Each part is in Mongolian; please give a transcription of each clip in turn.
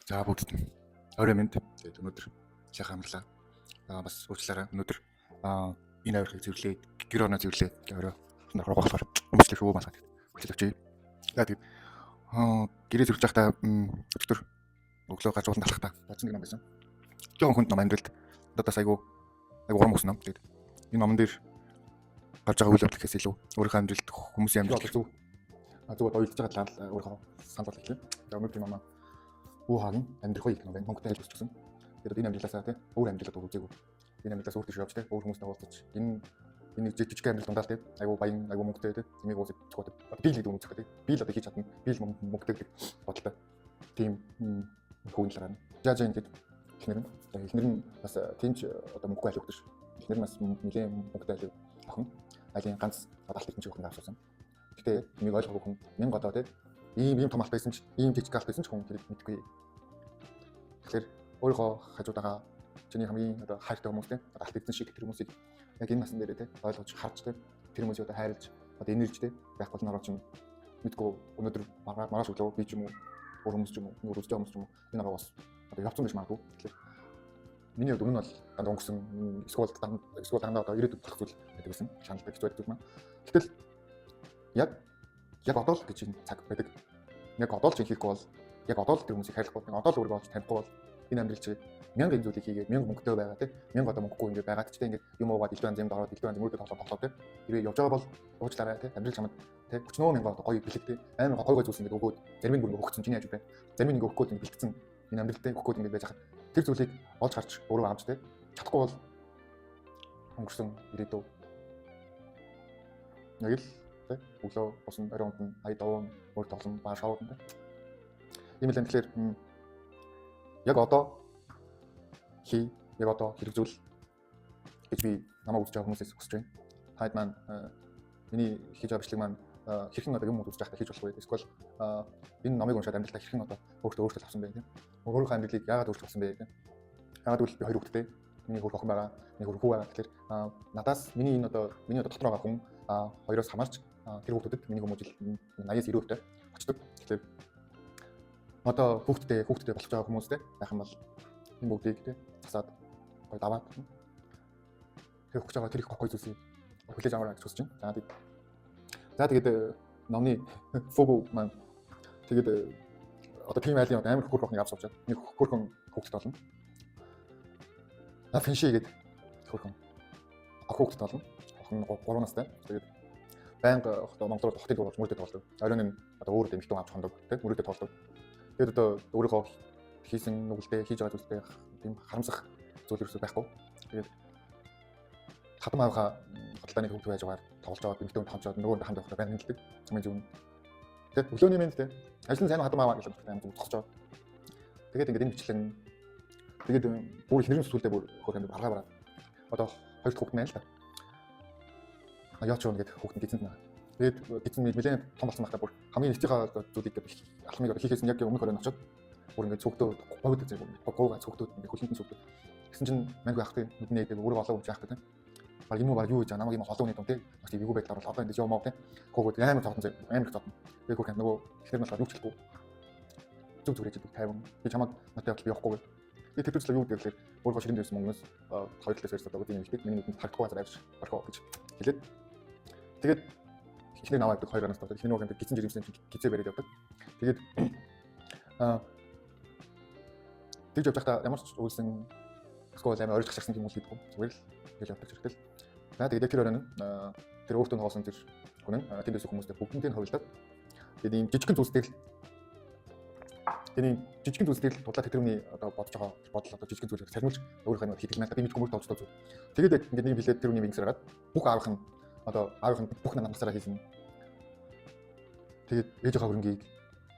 За бүгд орой минь тэгээд өнөөдөр сайхан амарлаа. Бас уучлаарай. Өнөөдөр энэ авирахыг зөвлөө, гэр орноо зөвлөө. Орой нөхөр болохоор өмчлөх шүү масаад. Хүлээж авчи. Тэгээд гэрээ зөвлөж байхдаа өчтөр өглөө гарч ууланд алхахтаа бодсон юм байсан. Жохон хүнд ном амьдралд надаас айгу урам өгсөн ном. Тэгээд энэ номон дээр гарч байгаа үйл явдлаас илүү өөрийнхөө амьдралд хүмүүсийн амьдрал зөв ойлж байгаа талаар өөрийнхөө санал болгох юм. Тэгээд өнөөдөр мама Уухагийн амьдрах үеийг нэг Монголд хэлж өгсөн. Тэгээд энэ амьдралаасаа тий өөр амьдралд үзээгүй. Энэ амьдралаас өөр тийш явж тий өөр хүмүүстэй уулзаж энэ жижиг амьдрал дундаа тий айгу баян айгу мөнгөтэй тий зэмийг уусаж чухал. Би л гэдэг юм үзэх тий. Би л одоо хийж чадна. Би л мөнгөтэй гэдэг бодолтой. Тийм хүнлэрэн. Жааж ингээд эхнэр нь бас тэнч одоо мөнгөгүй айл өгдөш. Эхнэр нь бас нэлээд мөнгөтэй айл охин. Айлын ганц адалт ихэнх охин авсан. Гэтэ мийг ойлгох хүн 1000 одоо тий ийм том алт байсан ч ийм жижиг алт байсан ч хүн хэрэг мэдгүй. Тэгэхээр өөрийнхөө хажуудаага чиний хамгийн одоо хайртай хүмүүстэй алт эзэн шиг тэр хүмүүсийг яг энэ насан дээр те ойлгож харж те тэр хүмүүсийг одоо хайрлж одоо энержтэй байх бол наруу чинь мэдгүй өнөөдөр маргааш өглөө би ч юм уу өөр хүмүүс ч юм уу өөр үзэж байгаа хүмүүс ч юм уу энэ наруу бас одоо явцсан байж магадгүй. Тэгэхээр миний хувьд өмнө нь бол дандаа өнгөрсөн эсвэл дандаа одоо ирээдүйд болох зүйл байдаг гэсэн шаналтай хэцүү байдаг юм. Гэтэл яг одоо л гэж энэ цаг байдаг. Яг одоо л ч хийхгүй бол яг одоо л тэр хүмүүсийг хайрлахгүй, одоо л өөрийгөө олж танихгүй бол энэ амьдрал чи 1000 зүйлийг хийгээд 1000 мөнгөтэй байгаа тийм 1000 одоо мөнгөгүй ингээд байгаад ч тийм ингээд юм уугаад илдвэн зэмд ороод илдвэн зэмрүүдэд тоглоод тийм хэрвээ явж байгаа бол уучлаарай тийм амьдрал чамд тийм 30 мянга одоо гоё бэлэг тийм амар гоё зүйлс ингээд өгөөд зарим нь бүр өгсөн чиний хажууд байна. Зарим нь ингээд өгөхгүй ингээд бэлтгэсэн энэ амьдралтай өгөхгүй ингээд байж хахад тэр зүйлийг олж харж өөрөө авч тийм чадахгүй бол өнгөрсөн ирээдүй яг л тийм өглөө усан оройн унтан ая давуун өөр тоглоом баа шоуд тийм ийм л тэгэхээр яг одоо яг одоо хэрэгжүүл гэж би намайг үзэж байгаа хүмүүсээс хүсэж байна. Таад маань миний хийж байгаа бичлэг маань хэрхэн одоо юм үзэж байхдаа хийж болох вэ? Эсвэл энэ номыг уншаад амьдралдаа хэрхэн одоо өөртөө авсан бэ тийм. Өөрийнхөө амьдралыг яагаад өөрчлөсөн бэ тийм. Яагаад гэвэл би хоёр хүүхэдтэй. Миний хөрх охин байгаа, миний хөрх хүү байгаа. Тэгэхээр надаас миний одоо дотор байгаа хүн хоёроос хамаарч тэр хүүхдэд миний хүмүүжил 80-90% очдог. Тэгэхээр одоо хүүхдтэй болж байгаа хүмүүстэй байх юм бол энэ бүгдийг тий засаад гой даваад тэр өгч байгаа тэр их гой зүйлсийг хүлээж аваарай гэж хүсэж байна. За тэгээд номны фого маань тэгээд одоо тийм айлын амар хөрх охныг авч авчаад нэг хөрхөн хүүхдэд болно. Финши гэдэг хөрхөн хүүхдэд болно. Охин 3 настай. Тэгээд байнга одоо Монголд хотын дуурж мөрөдөд тоглодог. Оройн нь одоо өөр дэмжтэн авч хондог тий мөрөдөд тоглодог. Тэгээд одоо өөрийнхөө хийсэн нүгэлтэд хийж байгаа зүйлтэй тийм харамсах зүйл ерөөсөй байхгүй. Тэгээд хатам аавынхаа худалдааны хөвд байж байгаа тоглож байгаа бимтэн хамжаад нөгөө хамт явахдаа байна гэдэг. Чамын зөв. Тэгээд өглөөний мэнд тийм ажлын сайн хатам ааваа гэж амар зөв зогсож байгаа. Тэгээд ингээд энэ бичлэг тэгээд бүр их нэрийн сүлдээ бүр хөрх амар аргаа бараад. Одоо хоёр дахь хүүхэд маань л та. Яач юу гэдэг хүүхэд гизэнд наа. Тэгээд гизэн нэлээд том болсон байхдаа бүр хамгийн ихтийнхаа зүйлийг алхмыг одоо хийхээс нь яг өмнөх хорон очоод бүр ингээд цогтөө говьд гэж говьгаа цогтөө ингээд хөлөндөн цогтөө. Гэсэн чинь мангүй ах тийм нүдний дээр өөрөө олоо үж яах гэдэг. Баг юм уу баг юу гэж намайг юм холооны дун тийм. Бас тийм эвгүй байдлаар бол одоо энэ явмаа тийм. Хөөгд амар цогтон амар их цогтон. Тэгээд хөрх нөгөө ихэр малгад юу ч хэлэхгүй. Зүг зүрэж идэг тайван. Би чамаг надад явах би явахгүй. Тэгээд тэр төсөл юу гэвэл өөрөө ширэнд байсан мөнгнөөс хоёр талаас ярьсан одоо тийм юм ихтэй миний нүдэнд тагтахгүй газар авч орхоо гэж хэлээд тэгээд эхний наваа гэдэг 2 гараас тавьдаг. Эхний нөгөө гизэн жирэмсэн гизээ бариад явдаг. Тэгээд тэгж явж байхдаа ямар ч үйлсэн эсвэл амар ойрч гашгсан юм уу хийдэггүй. Зүгээр л гэж явдаг хэрэгтэй. За тэгээд тэр өрөөнд тэр өөртөө хоосон тэр хүн тэндээс хүмүүстэй бүгднтэй хөвөлдөд. Тэгээд ийм жижигхэн зүйлстэй л дудлаа тэтгэвний одоо бодож байгаа бодол одоо жижигхэн зүйлийг сармилж өөрийнхөө нэг хийдэг надад би мэдгүй мөрөд тооцдог. Тэгээд ингээд нэг билет тэр үний вингсээр гараад бүх аавынх нь бүх намсараа хийсэн. Тэгээд ээжийнхаа хөрөнгийг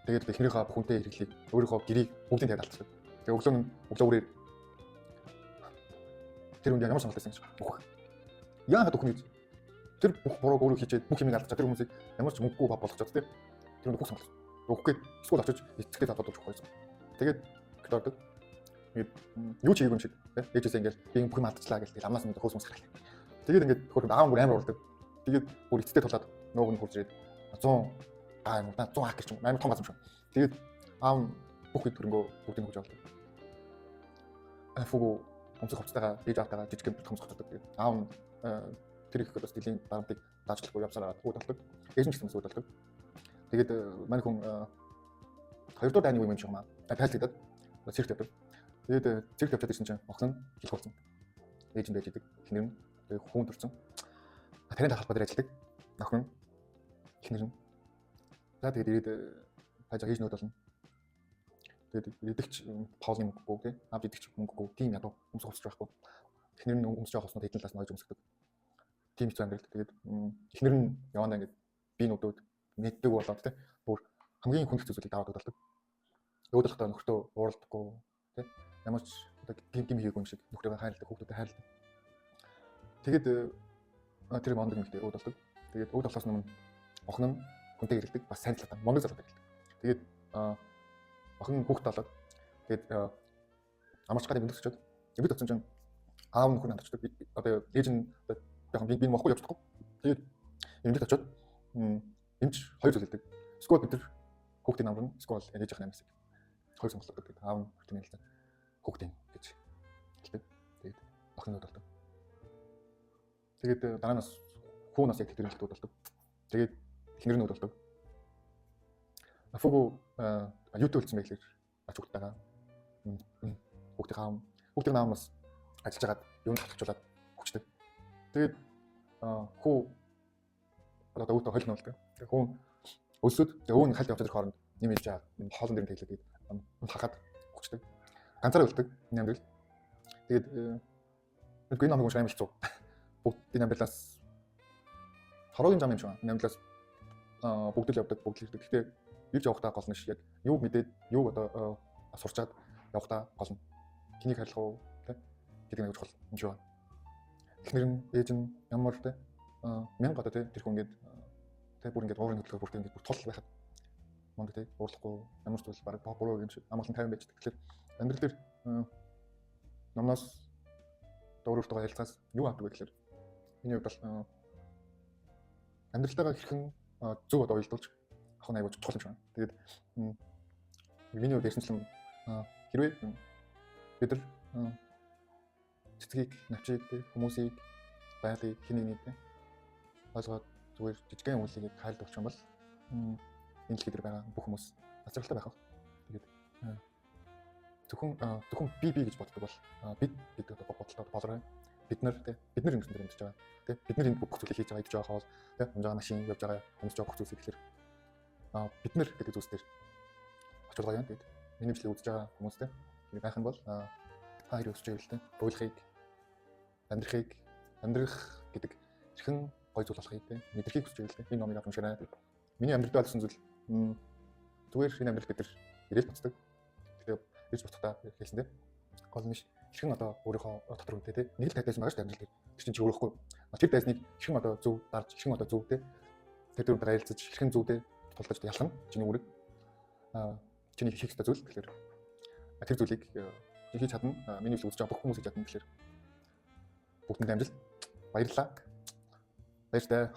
тэгээд эхнэрийнхээ бүхэнтэй хэрэглийг өөрийнхөө гэрийг бүгдийг тэгээд алдчихсан. Тэгээд өглөө үрээр тэр үнд ямар сонголт байсан гэж бүх. Яагаад өхнөд тэр бүх бурууг өөрөө хийчихэд бүх юмыг алдчих тэр хүмүүсийг ямар ч мөнгөгүй болгочиход тийм. Тэр үнд бүх сонголт. Өгөхгүй эсвэл очиж эцэгтэй татаад өгөх байсан. Тэгээд гэдэг. Тэгээд юу ч хийгээгүй юм шиг тийм. Ээжээсээ ингээд би бүх юм алдчихлаа гэж тэгээд амнаас нь хөөс хүмүүс гаргалаа. Тэгээд ингээд хөрөнд аав бүр амар болдог. Тэгээд бүр эцэгтэй тулаад нууг нь хурж ирээд 100 100 ах гэж юм амар том газар юм шиг. Тэгээд аав бүх хэд хөрөнгөө бүгдийг хөгж авдаг. Фугу өмсөх хувцастайгаа ээж аавтайгаа жижиг гэмт томсгож чаддаг. Тэгээд аав нь тэр их бас дилийн дарамтыг даажлахгүй явсараа үүд болдог. Ээж нь ч гэсэн үүд болдог. Тэгээд манай хүн хоёрдугаар дайны үе юм шиг маа. Тайлбарлагдаад цирк явдаг. Тэгээд цирк явж байсан чинь охин нь хил болсон. Ээж нь байж идэг. Эхнэр нь тэгээд хүүн төрсөн. Тарийн талбай дээр ажилладаг. Охин эхнэр нь. За тэгээд ирээд хайж хийж нүүд болно. Тэгээд идэгч паузын мөнгөгүй тий. Аав идэгч мөнгөгүй. Тим ядуу өмсөх хувцас байхгүй. Эхнэр нь өмсөж явах хосноо хэдэн талаас нь ойж өмсгдөг. Тим хэцүү амьдрал. Тэгээд эхнэр нь явандаа ингээд би нүдүүд мэддэг болоод тий. Бүр хамгийн хүнд зүйлийг даваад удалдаг. Өөдөлтөө нөхртөө ууралдаггүй тий. Ямар ч одоо гим хийгээгүй юм шиг нөхрөө хайрладаг, хүүхдүүдэд хайрладаг. Тэгээд тэр мондөг нэгтэй өөдөлдөг. Тэгээд өөд болохоос өмнө охин нь хүнтэй ирэлдэг, бас сайн талтай мондөг залуутай ирэлдэг. Тэгээд охин хүүхд болоод тэгээд амарч гарыг өндөгч очоод эвд очсон чинь аав нөхөр надад очдог. Одоо ээж нь яг би мохгүй явж чадахгүй. Тэгээд эвд очоод эмч хоёр зүйл хэлдэг. Эсвэл бид нар хүүхдийн намрын эсвэл ээжийнх нь амьсыг хоёр сонголт өгдөг. Аав нь хүүхдийн хэлдэг. Хүүхдийн гэж хэлдэг. Тэгээд охин нь болдог. Тэгээд дараанаас хүүнаас яг тэр хэлдэг болдог. Тэгээд эхнэр нь болдог. Фугу YouTube хэлсэн байхлаар ач хүүхдтэйгээ хүүхдийн наамаас ажиллаж хагаад юунд татчихуулаад хүчтэй. Тэгээд хүү одоо өөдөө хойлно болдог. Тэгээд хүн өсөд өвөн хальт явж байгаа хооронд юм хийж байгаа хоолн дээр тэглээд хахад хүчтэй. Ганцаараа үлддэг энэ амьдрал. Тэгээд энэ намайг уншаа юм хэцүү. Бүгд энэ амьдралаас хороогийн зам юм шиг энэ амьдралаас бүгд л явдаг, бүгд л ирдэг. Гэхдээ юу ч явахдаа гол нь яг юу мэдээд юу одоо сурчаад явахдаа гол нь хэнийг харьлах уу гэдэг нэг чухал юм шиг байна. Эхнэр нь ээж нь ямар те 1000 одоо те тэр хүн ингээд те бүр ингээд уурын хөдөлгөөр бүр ингээд бүр тул байхад монд те уурлахгүй ямар ч зүйл бараг буруу юм шиг амгалан 50 байж. Тэгэхээр амьдрал дээр номноос өөрөөсөө хэлцээс юу авдаг вэ гэхээр миний хувьд бол амьдралтайгаа хэрхэн зөв одоо уялдуулж авах нь аягүй чухал юм шиг байна. Тэгээд миний хувьд ярьсанчлан хэрвээ бид нар цэцгийг, навчийг, хүмүүсийг, байгалыг хэнийг нэг ойлгоод зүгээр жижигхэн үйлийг хайлт өгч юм бол энэ дэлхий дээр байгаа бүх хүмүүс ацралтай байх. Тэгээд зөвхөн би гэж боддог бол бид гэдэг одоо бодлоо болроо бид нар юм гэсэн дэр амьдарч байгаа. Бид нар энэ бүх зүйлийг хийж байгаа, идэж байгаа хоол, унж байгаа машин, явж байгаа, өмсөж байгаа бүх зүйлсийг тэгэхээр бид нар гэдэг зүйлс дээр очилгоо юм. Тэгээд миний бичлэг үзэж байгаа хүмүүстэй ингэ байх юм бол та хоёр өсөж байвал тэ буулахыг амьдрах гэдэг хэрхэн гой зүйл болохыг тэ мэдрхийг хүсэж байвал тэ энэ номыг авч уншаарай. Миний амьдралд болсон зүйл зүгээр энэ амьдрал бид нар ирээл буцдаг. Тэгэхээр ирж буцахдаа хэлсэн тэ гол нь хэрхэн одоо өөрийнхөө дотор үнтэй тэ нэг л тайдсан байгаа шүү дээ амьдрал дээр. Тэр чинь чи өөрөхгүй. Тэр тайзныг хэрхэн одоо зөв дарж хэрхэн одоо зөв тэ тэр дөрөнд айлцаж хэрхэн зөв тэ тулдаж ялхан чиний үүрэг чиний хийх ёстой зүйл. Тэгэхээр тэр зүйлийг хийж чадна. Миний л үзэж байгаа бүх хүмүүс хийж чадна. Тэгэхээр бүгдэнд амжилт. Баярлалаа. Баяртай.